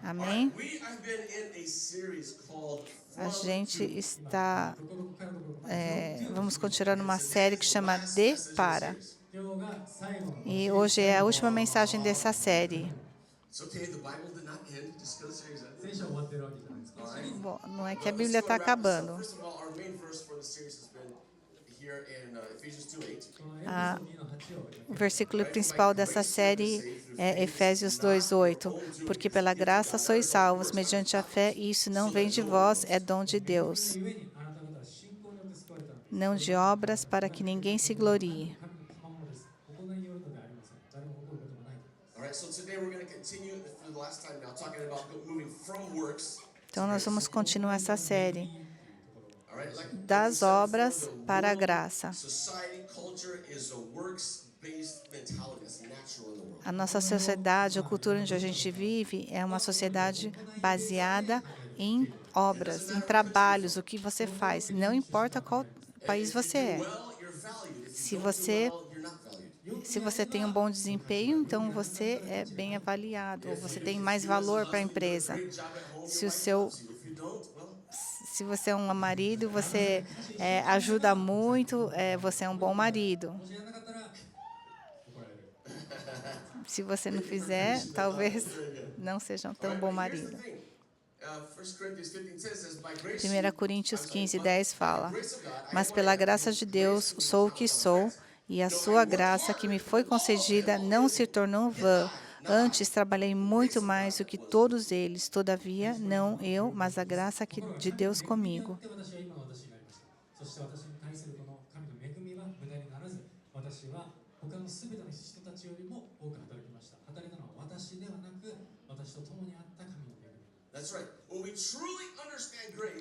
Amém? A gente está... vamos continuar numa série que chama De Para. E hoje é a última mensagem dessa série. Bom, não é que a Bíblia está acabando. O versículo principal dessa série é Efésios 2:8. Porque pela graça sois salvos, mediante a fé, e isso não vem de vós, é dom de Deus. Não de obras, para que ninguém se glorie. Então, nós vamos continuar essa série das obras para a graça. A nossa sociedade, a cultura onde a gente vive, é uma sociedade baseada em obras, em trabalhos, o que você faz. Não importa qual país você é. Se você tem um bom desempenho, então você é bem avaliado, ou você tem mais valor para a empresa. Se você é um marido, você ajuda muito, você é um bom marido. Se você não fizer, talvez não seja um tão bom marido. 1 Coríntios 15:10 fala: Mas pela graça de Deus sou o que sou, e a sua graça que me foi concedida não se tornou vã. Antes trabalhei muito mais do que todos eles, todavia, não eu, mas a graça de Deus comigo.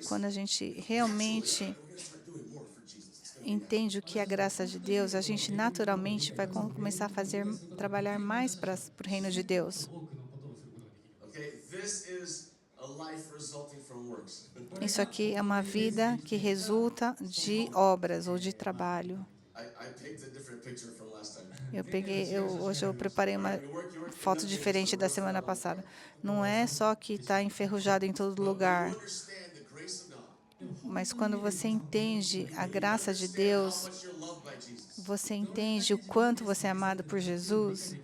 Quando a gente realmente entende o que é a graça de Deus, a gente naturalmente vai começar a trabalhar mais para o reino de Deus. Isso aqui é uma vida que resulta de obras ou de trabalho. Hoje eu preparei uma foto diferente da semana passada. Não é só que está enferrujado em todo lugar, mas quando você entende a graça de Deus, você entende o quanto você é amado por Jesus,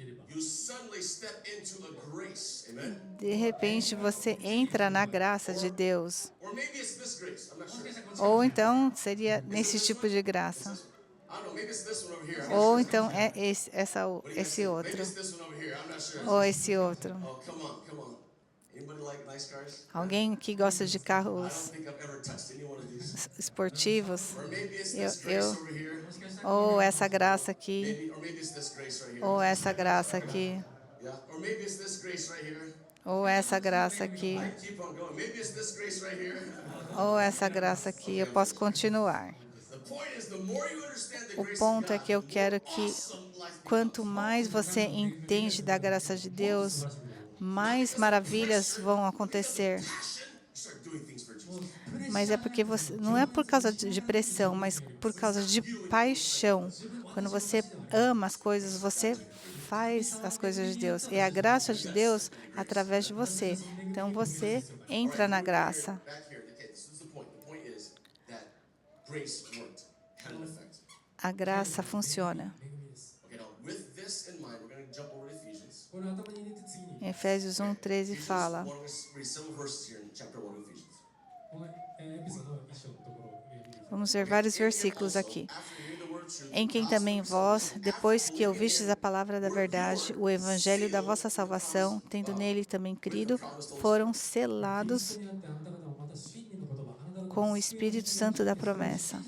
de repente você entra na graça de Deus. Ou então seria nesse tipo de graça. Ou então é esse outro. Ou esse outro. Alguém que gosta de carros esportivos? Ou essa graça aqui. Ou essa graça aqui. Ou essa graça aqui. Ou essa graça aqui. Eu posso continuar. O ponto é que eu quero que, quanto mais você entende da graça de Deus, mais maravilhas vão acontecer. Mas é porque você, não é por causa de pressão, mas por causa de paixão. Quando você ama as coisas, você faz as coisas de Deus. É a graça de Deus através de você. Então você entra na graça. A graça funciona. Efésios 1:13 fala: Vamos ver vários versículos aqui. Em quem também vós, depois que ouvistes a palavra da verdade, o evangelho da vossa salvação, tendo nele também crido, foram selados com o Espírito Santo da promessa.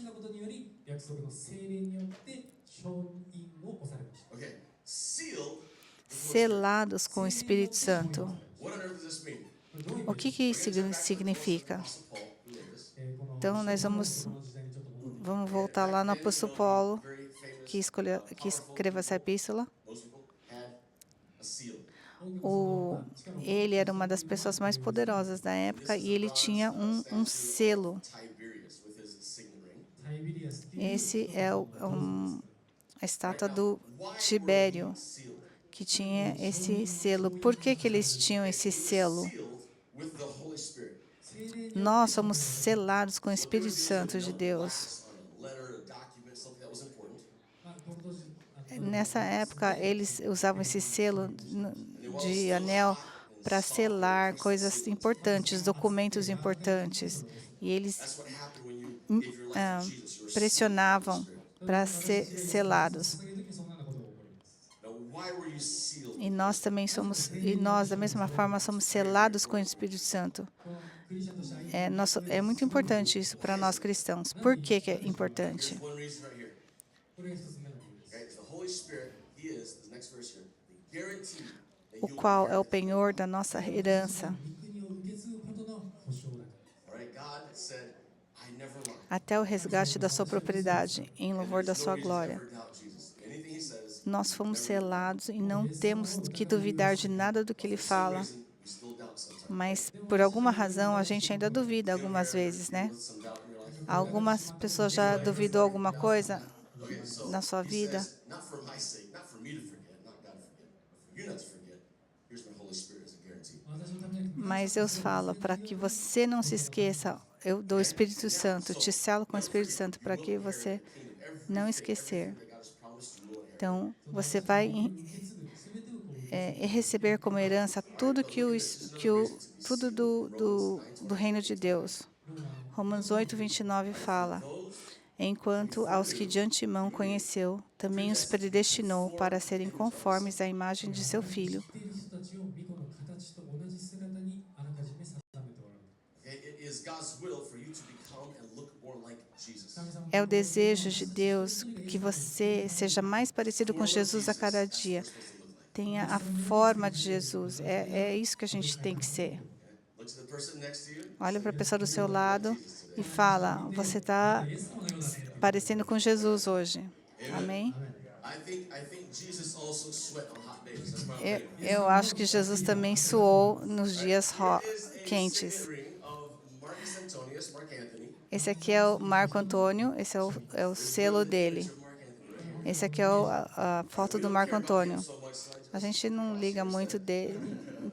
Selados com o Espírito Santo. O que isso significa? Então, nós vamos voltar lá no apóstolo Paulo, que escreveu essa epístola. Ele era uma das pessoas mais poderosas da época e ele tinha um selo. Esse é a estátua do Tibério, que tinha esse selo. Por que eles tinham esse selo? Nós somos selados com o Espírito Santo de Deus. Nessa época, eles usavam esse selo de anel para selar coisas importantes, documentos importantes. E eles ah, pressionavam para ser selados. E nós também somos, e nós, da mesma forma, somos selados com o Espírito Santo. É muito importante isso para nós cristãos. Por que que é importante? O qual é o penhor da nossa herança, até o resgate da sua propriedade, em louvor da sua glória. Nós fomos selados e não temos que duvidar de nada do que ele fala. Mas, por alguma razão, a gente ainda duvida algumas vezes, né? Algumas pessoas já duvidou alguma coisa na sua vida. Mas eu falo, para que você não se esqueça, eu dou o Espírito Santo, te selo com o Espírito Santo, para que você não esquecer. Então, você vai receber como herança tudo tudo do reino de Deus. Romanos 8, 29 fala: enquanto aos que de antemão conheceu, também os predestinou para serem conformes à imagem de seu Filho. É o desejo de Deus que você seja mais parecido com Jesus a cada dia. Tenha a forma de Jesus. É isso que a gente tem que ser. Olha para a pessoa do seu lado e fala: você está parecendo com Jesus hoje. Amém? Eu acho que Jesus também suou nos dias quentes. Esse aqui é o Marco Antônio, esse é o selo dele. Esse aqui é a foto do Marco Antônio. A gente não liga muito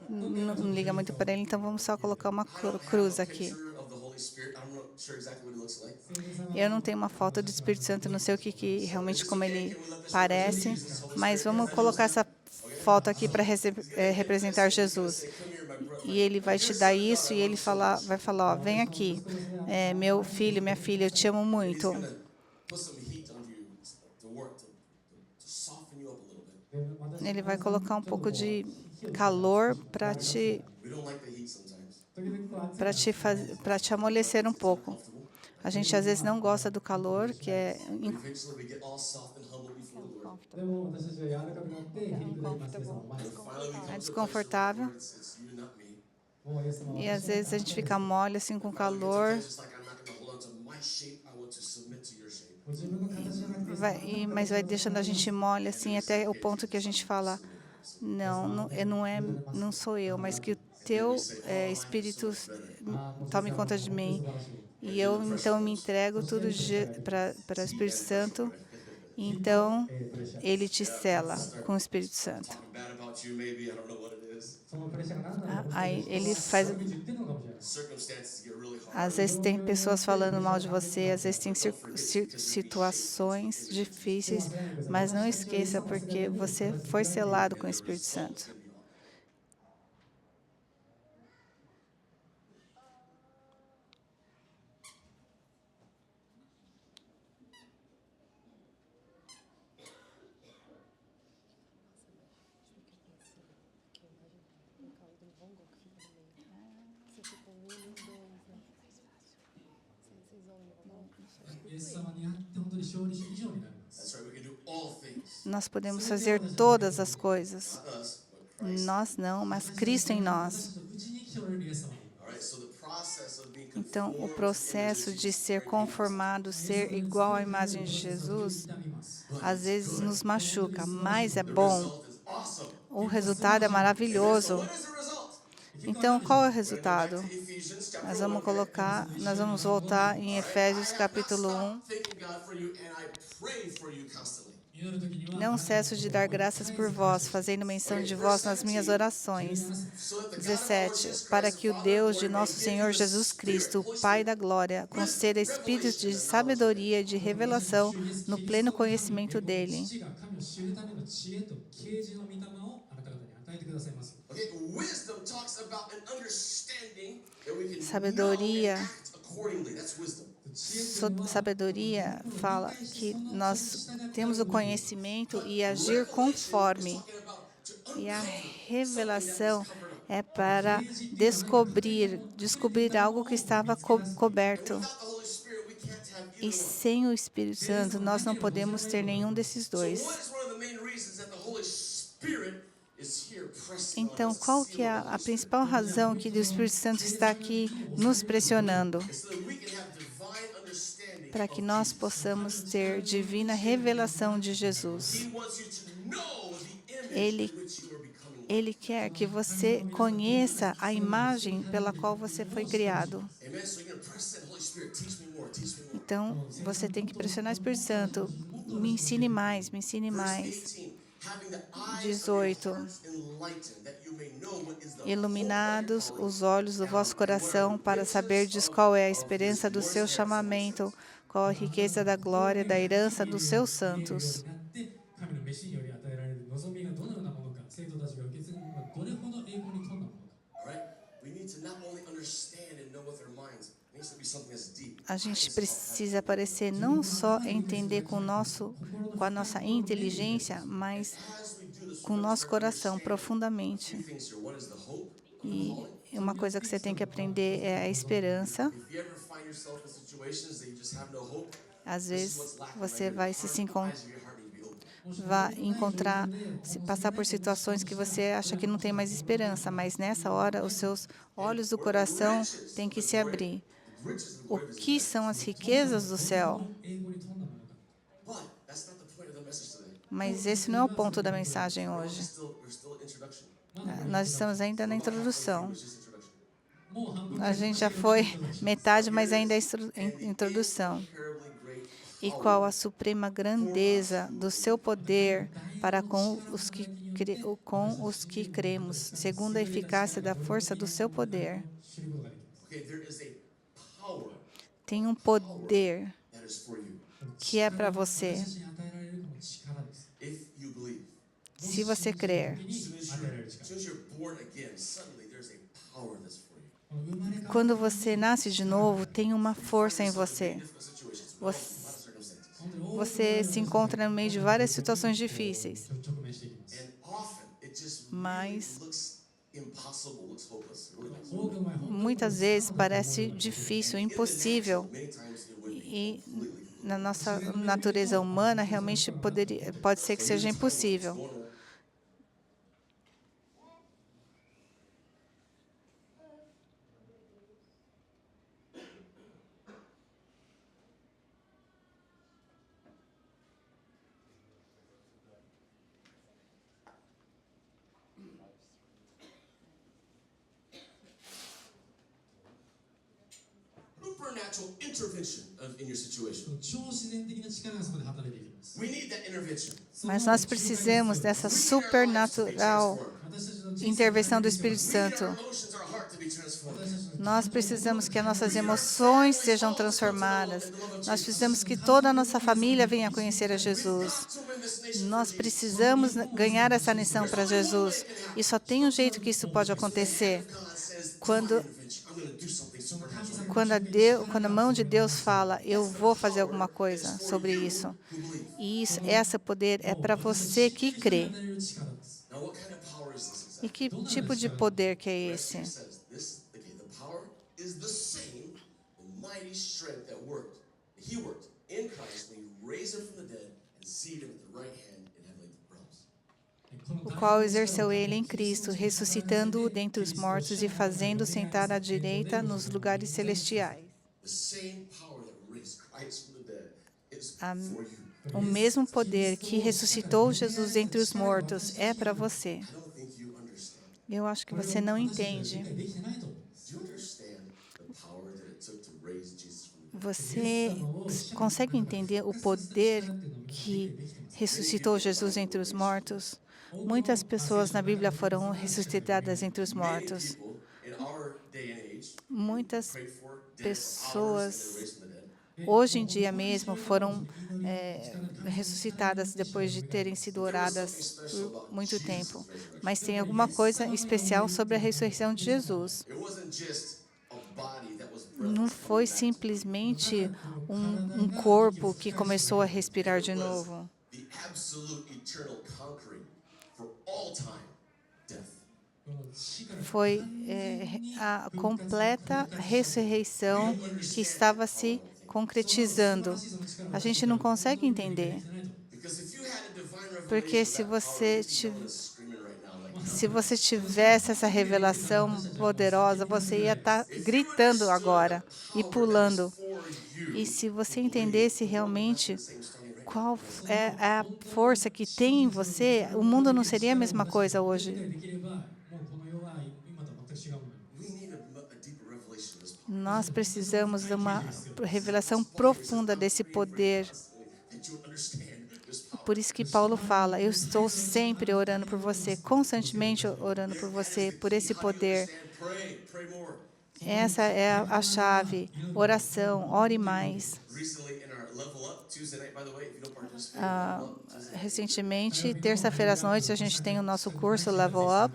não liga muito para ele, então vamos só colocar uma cruz aqui. Eu não tenho uma foto do Espírito Santo, não sei o que realmente como ele parece, mas vamos colocar essa foto aqui para representar Jesus. E ele vai te dar isso e ele vai falar, ó, vem aqui, meu filho, minha filha, eu te amo muito. Ele vai colocar um pouco de calor para te amolecer um pouco. A gente às vezes não gosta do calor, que é desconfortável. E às vezes a gente fica mole assim com calor. Mas vai deixando a gente mole assim até o ponto que a gente fala, não sou eu, mas que o teu Espírito tome conta de mim. E eu então me entrego tudo para o Espírito Santo. Então ele te sela com o Espírito Santo. Aí ele faz. Às vezes tem pessoas falando mal de você, às vezes tem situações difíceis, mas não esqueça, porque você foi selado com o Espírito Santo. Nós podemos fazer todas as coisas. Nós não, mas Cristo em nós. Então, o processo de ser conformado, ser igual à imagem de Jesus, às vezes nos machuca, mas é bom. O resultado é maravilhoso. Então, qual é o resultado? Nós vamos voltar em Efésios capítulo 1. Não cesso de dar graças por vós, fazendo menção de vós nas minhas orações. 17. Para que o Deus de nosso Senhor Jesus Cristo, o Pai da glória, conceda espíritos de sabedoria e de revelação no pleno conhecimento dele. Sabedoria Sabedoria fala que nós temos o conhecimento e agir conforme. E a revelação é para descobrir algo que estava coberto. E sem o Espírito Santo, nós não podemos ter nenhum desses dois. Então, qual que é a principal razão que o Espírito Santo está aqui nos pressionando? Para que nós possamos ter divina revelação de Jesus. Ele quer que você conheça a imagem pela qual você foi criado. Então, você tem que pressionar o Espírito Santo. Me ensine mais, me ensine mais. 18. Iluminados os olhos do vosso coração para saberdes qual é a esperança do seu chamamento, qual a riqueza da glória, da herança dos seus santos. A gente precisa parecer não só entender com a nossa inteligência, mas com o nosso coração profundamente. E uma coisa que você tem que aprender é a esperança. Às vezes você vai passar por situações que você acha que não tem mais esperança, mas nessa hora os seus olhos do coração têm que se abrir. O que são as riquezas do céu? Mas esse não é o ponto da mensagem hoje. Nós estamos ainda na introdução. A gente já foi metade, mas ainda é introdução. E qual a suprema grandeza do seu poder para com os que cremos, segundo a eficácia da força do seu poder. Tem um poder que é para você. Se você crer. Quando você nasce de novo, tem uma força em você. Você se encontra no meio de várias situações difíceis. Mas muitas vezes parece difícil, impossível. E na nossa natureza humana, realmente pode ser que seja impossível. Mas nós precisamos dessa supernatural intervenção do Espírito Santo. Nós precisamos que as nossas emoções sejam transformadas. Nós precisamos que toda a nossa família venha conhecer a Jesus. Nós precisamos ganhar essa missão para Jesus. E só tem um jeito que isso pode acontecer. Quando a mão de Deus fala, eu vou fazer alguma coisa sobre isso. E esse poder é para você que crê. E que tipo de poder que é esse? O qual exerceu ele em Cristo, ressuscitando-o dentre os mortos e fazendo-o sentar à direita nos lugares celestiais. O mesmo poder que ressuscitou Jesus entre os mortos é para você. Eu acho que você não entende. Você consegue entender o poder que ressuscitou Jesus entre os mortos. Muitas pessoas na Bíblia foram ressuscitadas entre os mortos. Muitas pessoas, hoje em dia mesmo, foram ressuscitadas depois de terem sido oradas por muito tempo. Mas tem alguma coisa especial sobre a ressurreição de Jesus. Não foi simplesmente um corpo que começou a respirar de novo. Foi a completa ressurreição que estava se concretizando. A gente não consegue entender. Porque se você tivesse essa revelação poderosa, você ia estar gritando agora e pulando. E se você entendesse realmente qual é a força que tem em você, o mundo não seria a mesma coisa hoje. Nós precisamos de uma revelação profunda desse poder. Por isso que Paulo fala, eu estou sempre orando por você, constantemente orando por você, por esse poder. Essa é a chave. Oração, ore mais. Recentemente, terça-feira às noites, a gente tem o nosso curso Level Up.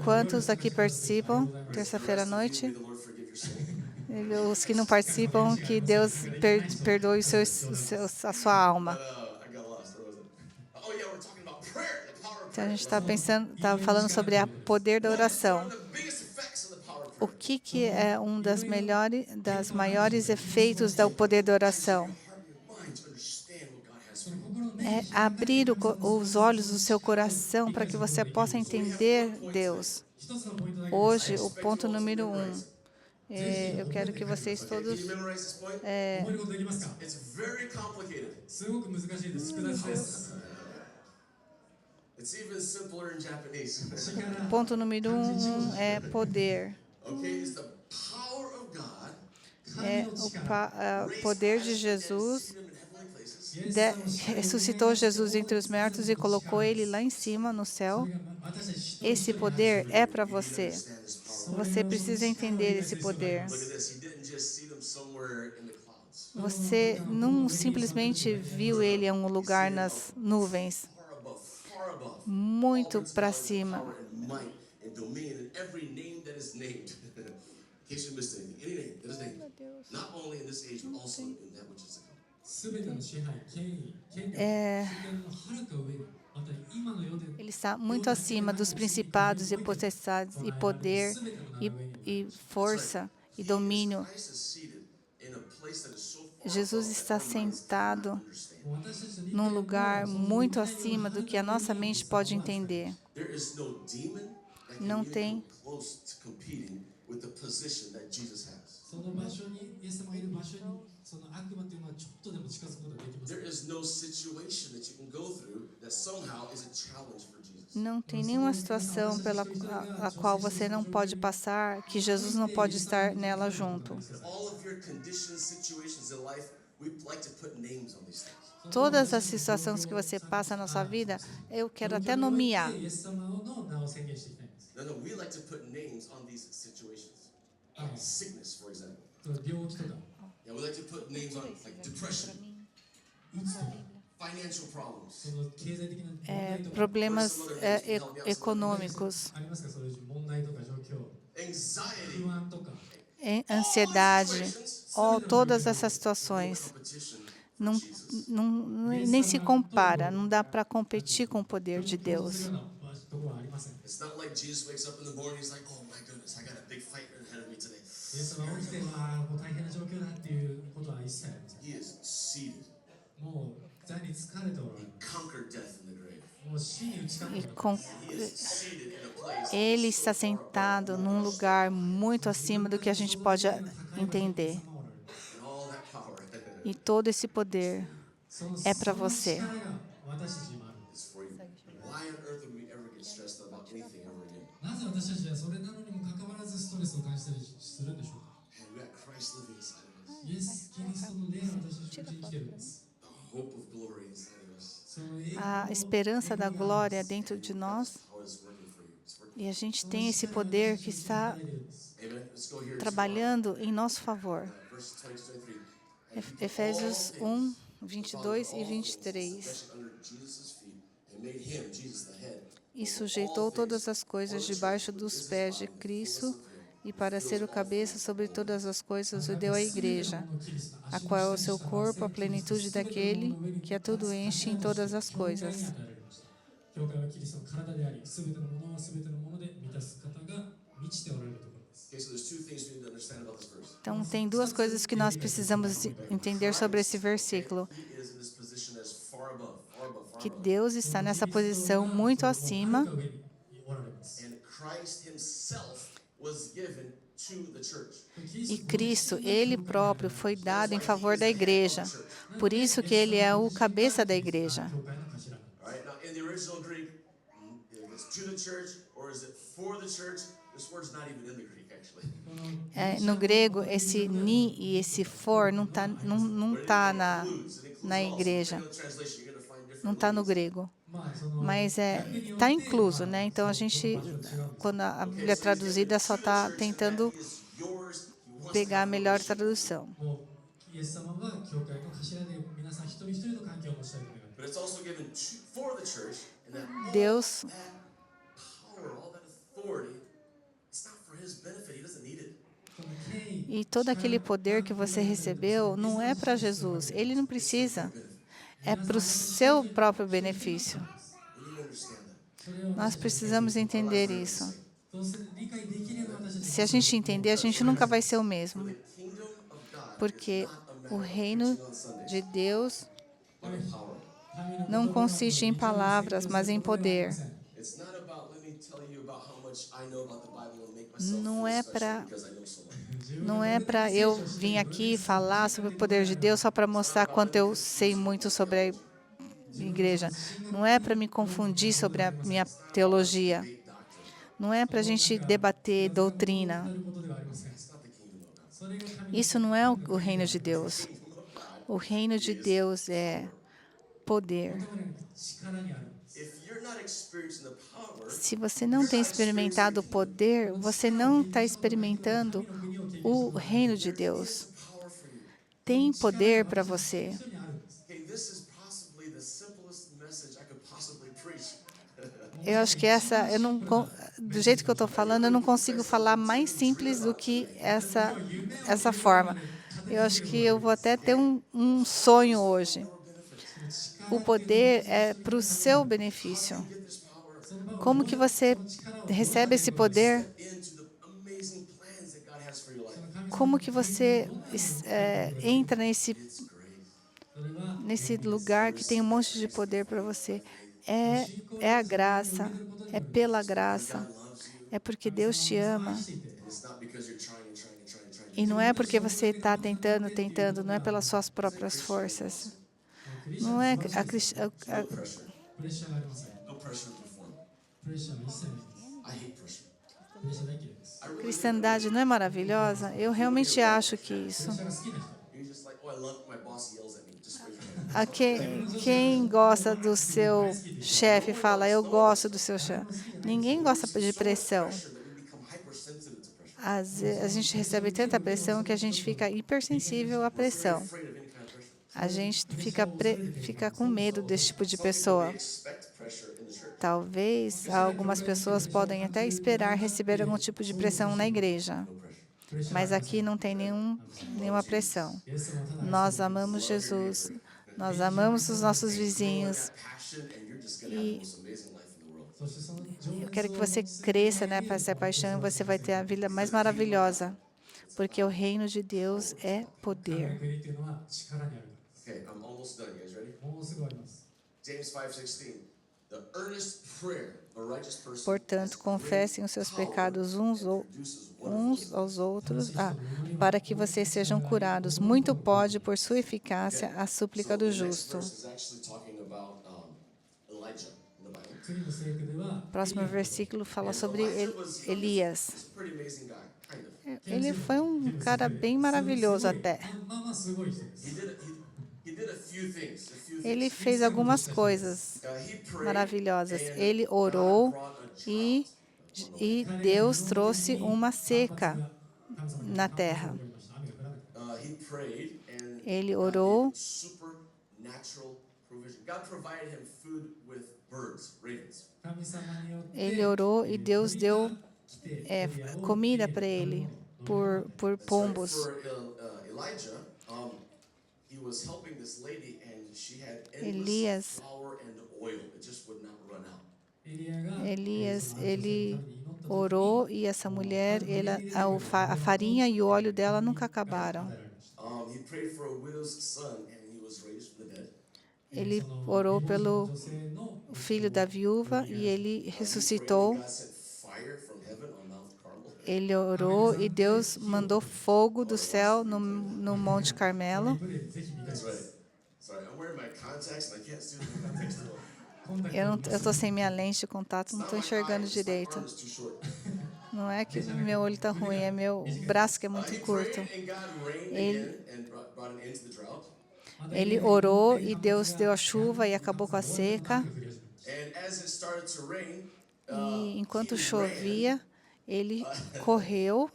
Quantos aqui participam terça-feira à noite? Os que não participam, que Deus perdoe a sua alma. Então, a gente está falando sobre o poder da oração. O que é das maiores efeitos do poder da oração? É abrir os olhos do seu coração para que você possa entender Deus. Hoje, o ponto número 1. Eu quero que vocês todos... Ponto número 1 é poder. É o poder de Jesus. Ressuscitou Jesus entre os mortos e colocou ele lá em cima, no céu. Esse poder é para você. Você precisa entender esse poder. Você não simplesmente viu ele em um lugar nas nuvens, muito para cima. Ele está muito acima dos principados e potestades e poder e força e domínio. Jesus está sentado num lugar muito acima do que a nossa mente pode entender. Não tem nenhuma situação pela a qual você não pode passar, que Jesus não pode estar nela junto. Todas as situações que você passa na sua vida, eu quero até nomear. Problemas econômicos, ansiedade, todas essas situações. Nem se compara, não dá para competir com o poder de Deus. Ele está sentado num lugar muito acima do que a gente pode entender. E todo esse poder é para você. a esperança da glória dentro de nós, e a gente tem esse poder que está trabalhando em nosso favor. Efésios 1, 22 e 23. E sujeitou todas as coisas debaixo dos pés de Cristo, e para ser o cabeça sobre todas as coisas o deu à igreja, a qual é o seu corpo, a plenitude daquele que a tudo enche em todas as coisas. Então, tem duas coisas que nós precisamos entender sobre esse versículo. Que Deus está nessa posição muito acima. E Cristo, Ele próprio, foi dado em favor da igreja. Por isso que Ele é o cabeça da igreja. No grego, esse ni e esse for não tá na igreja. Não está no grego. Mas está incluso, né? Então, quando a Bíblia é traduzida, só está tentando pegar a melhor tradução. Deus e todo aquele poder que você recebeu não é para Jesus. Ele não precisa. É para o seu próprio benefício. Nós precisamos entender isso. Se a gente entender, a gente nunca vai ser o mesmo. Porque o reino de Deus não consiste em palavras, mas em poder. Não é para eu vir aqui falar sobre o poder de Deus só para mostrar quanto eu sei muito sobre a igreja. Não é para me confundir sobre a minha teologia. Não é para a gente debater doutrina. Isso não é o reino de Deus. O reino de Deus é poder. Se você não tem experimentado o poder, você não está experimentando o reino de Deus. Tem poder para você. Eu acho que do jeito que eu estou falando, eu não consigo falar mais simples do que essa forma. Eu acho que eu vou até ter um sonho hoje. O poder é para o seu benefício. Como que você recebe esse poder? Como que você entra nesse lugar que tem um monte de poder para você? É a graça, é pela graça, é porque Deus te ama. E não é porque você está tentando, não é pelas suas próprias forças. Não é a cristandade não é maravilhosa? Eu realmente acho que isso. Quem gosta do seu chefe fala, eu gosto do seu chefe. Ninguém gosta de pressão. Às vezes, a gente recebe tanta pressão que a gente fica hipersensível à pressão. A gente fica com medo desse tipo de pessoa. Talvez algumas pessoas podem até esperar receber algum tipo de pressão na igreja. Mas aqui não tem nenhuma pressão. Nós amamos Jesus. Nós amamos os nossos vizinhos. E eu quero que você cresça para essa paixão e você vai ter a vida mais maravilhosa. Porque o reino de Deus é poder. Portanto, confessem os seus pecados uns aos outros, para que vocês sejam curados. Muito pode, por sua eficácia, a súplica do justo. O próximo versículo fala sobre Elias. Ele foi um cara bem maravilhoso até. Ele fez algumas coisas maravilhosas. Ele orou e, e Deus trouxe uma seca na terra. Ele orou. Ele orou e Deus deu comida para ele por pombos. Elias, ele orou e essa mulher, a farinha e o óleo dela nunca acabaram. Ele orou pelo filho da viúva e ele ressuscitou. Ele orou e Deus mandou fogo do céu no Monte Carmelo. Eu estou sem minha lente de contato, não estou enxergando direito. Não é que meu olho está ruim, é meu braço que é muito curto. Ele orou e Deus deu a chuva e acabou com a seca. E enquanto chovia, ele correu.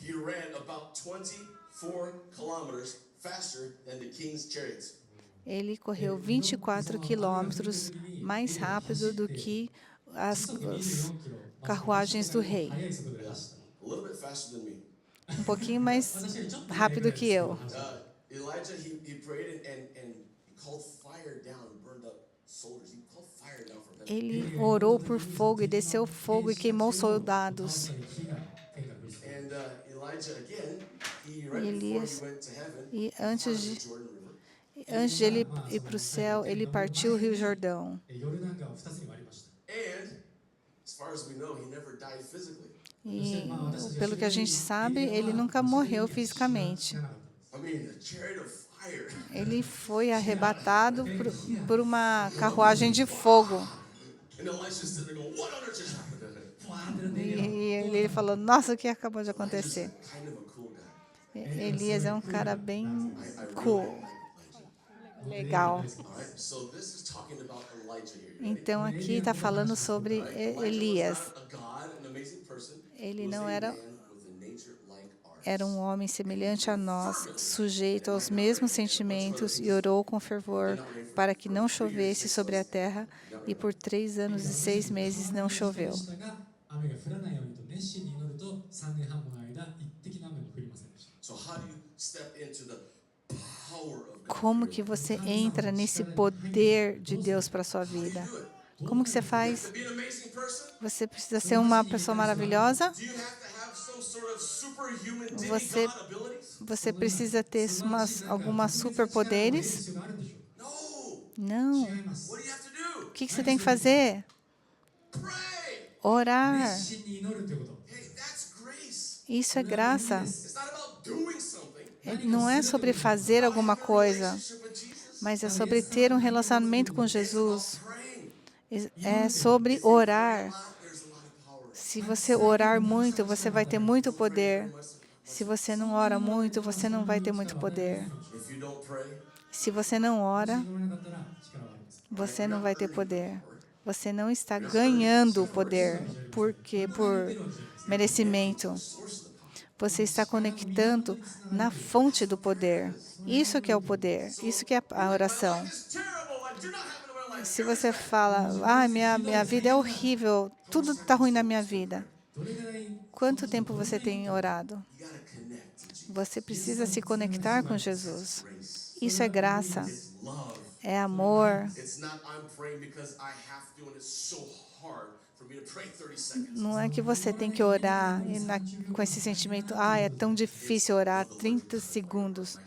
Ele correu 24 quilômetros mais rápido do que as carruagens do rei. Um pouquinho mais rápido que eu. Ele orou por fogo e desceu fogo e queimou soldados. Elias, e antes de ele ir para o céu, ele partiu o Rio Jordão. E, pelo que a gente sabe, ele nunca morreu fisicamente. Ele foi arrebatado por uma carruagem de fogo. E ele falou, nossa, o que acabou de acontecer? Elias é um cara bem cool. Legal. Então, aqui está falando sobre Elias. Ele não era um homem semelhante a nós, sujeito aos mesmos sentimentos, e orou com fervor para que não chovesse sobre a terra, e por 3 anos e 6 meses não choveu. Como que você entra nesse poder de Deus para a sua vida? Como que você faz? Você precisa ser uma pessoa maravilhosa? Você precisa ter algumas superpoderes? Não. O que você tem que fazer? Orar. Isso é graça. Não é sobre fazer alguma coisa, mas é sobre ter um relacionamento com Jesus. É sobre orar. Se você orar muito, você vai ter muito poder. Se você não ora muito, você não vai ter muito poder. Se você não ora, você não vai ter poder. Você não está ganhando poder por merecimento. Você está conectando na fonte do poder. Isso que é o poder. Isso que é a oração. Se você fala, minha vida é horrível, tudo está ruim na minha vida. Quanto tempo você tem orado? Você precisa se conectar com Jesus. Isso é graça. É amor. Não é que você tem que orar com esse sentimento, é tão difícil orar 30 segundos.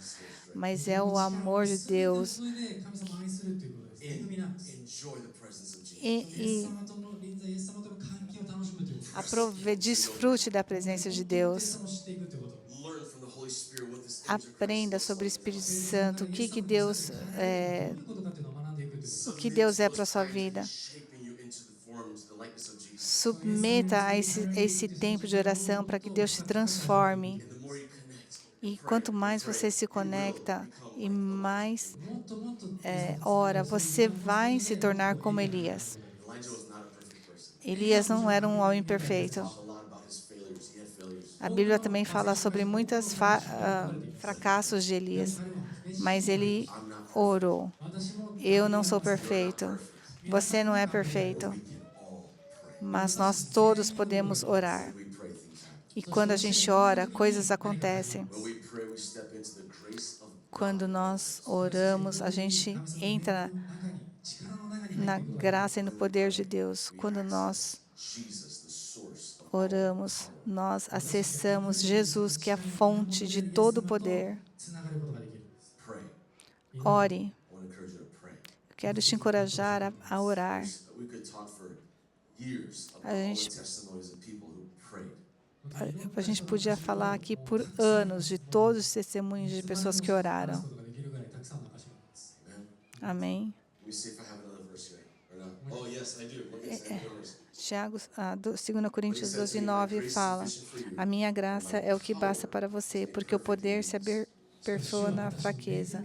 Mas é o amor de Deus. Desfrute da presença de Deus. Aprenda sobre o Espírito Santo, o que Deus é para a sua vida. Submeta a esse tempo de oração para que Deus te transforme. E quanto mais você se conecta e mais ora, você vai se tornar como Elias. Elias não era um homem perfeito. A Bíblia também fala sobre muitos fracassos de Elias, mas ele orou. Eu não sou perfeito, você não é perfeito, mas nós todos podemos orar. E quando a gente ora, coisas acontecem. Quando nós oramos, a gente entra na graça e no poder de Deus. Quando nós oramos, nós acessamos Jesus, que é a fonte de todo o poder. Ore. Eu quero te encorajar a orar. A gente podia falar aqui por anos de todos os testemunhos de pessoas que oraram. Amém. Tiago, 2 Coríntios 12:9 fala: a minha graça é o que basta para você, porque o poder se aperfeiçoa na fraqueza.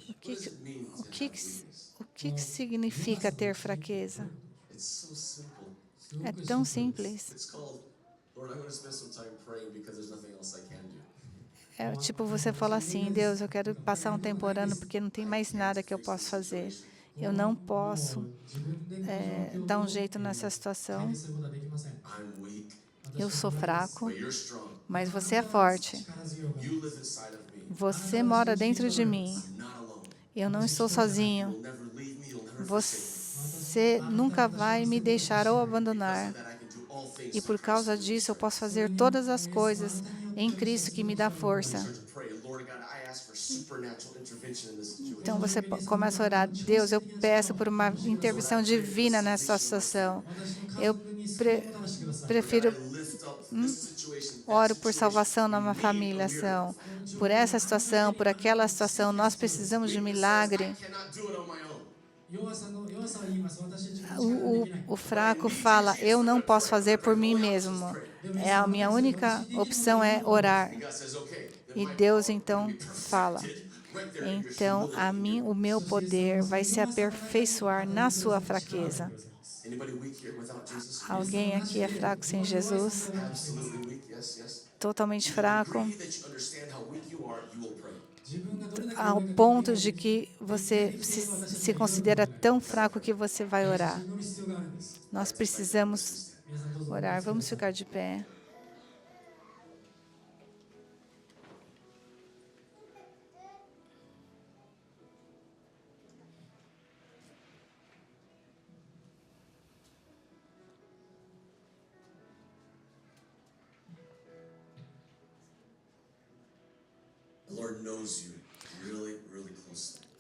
O que, o que, o que significa ter fraqueza? É tão simples. É tipo você falar assim: Deus, eu quero passar um tempo orando porque não tem mais nada que eu possa fazer. Eu não posso dar um jeito nessa situação. Eu sou fraco, mas você é forte. Você mora dentro de mim. Eu não estou sozinho. Você nunca vai me deixar ou abandonar. E por causa disso eu posso fazer todas as coisas em Cristo que me dá força. Então você começa a orar: Deus, eu peço por uma intervenção divina nessa situação. Eu prefiro oro por salvação na minha família, por essa situação, por aquela situação. Nós precisamos de um milagre. O fraco fala: eu não posso fazer por mim mesmo. A minha única opção é orar. E Deus então fala: então o meu poder vai se aperfeiçoar na sua fraqueza. Alguém aqui é fraco sem Jesus? Totalmente fraco? Ao ponto de que você se considera tão fraco que você vai orar. Nós precisamos orar. Vamos ficar de pé.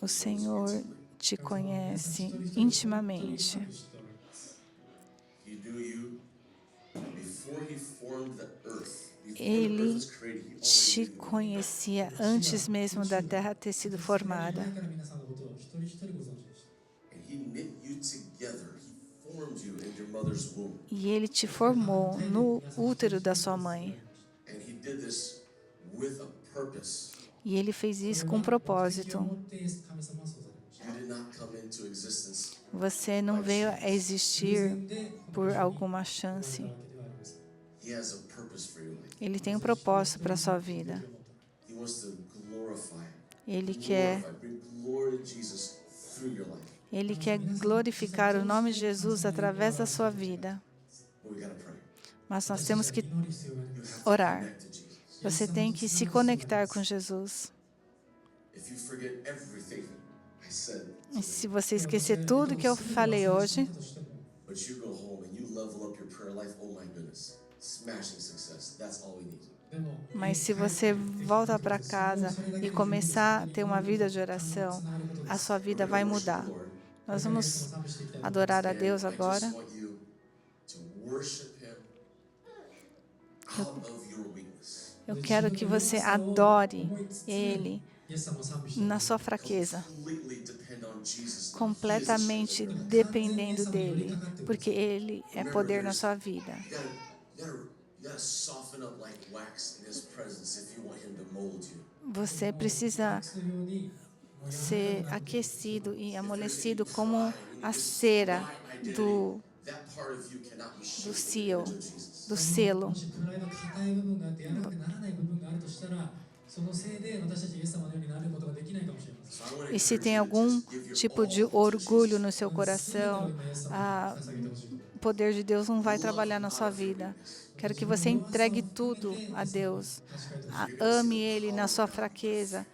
O Senhor te conhece intimamente. Ele te conhecia antes mesmo da terra ter sido formada. E Ele te formou no útero da sua mãe. E Ele fez isso com um propósito. Você não veio a existir por alguma chance. Ele tem um propósito para a sua vida. Ele quer glorificar o nome de Jesus através da sua vida. Mas nós temos que orar. Você tem que se conectar com Jesus. E se você esquecer tudo que eu falei hoje, mas se você volta para casa e começar a ter uma vida de oração, a sua vida vai mudar. Nós vamos adorar a Deus agora. Eu quero que você adore Ele na sua fraqueza. completamente dependendo dele, porque ele é poder na sua vida. Você precisa ser aquecido e amolecido como a cera do seal, do selo. E se tem algum tipo de orgulho no seu coração, o poder de Deus não vai trabalhar na sua vida. Quero que você entregue tudo a Deus. Ame Ele na sua fraqueza.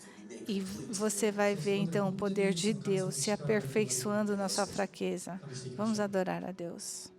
E você vai ver, então, o poder de Deus se aperfeiçoando na sua fraqueza. Vamos adorar a Deus.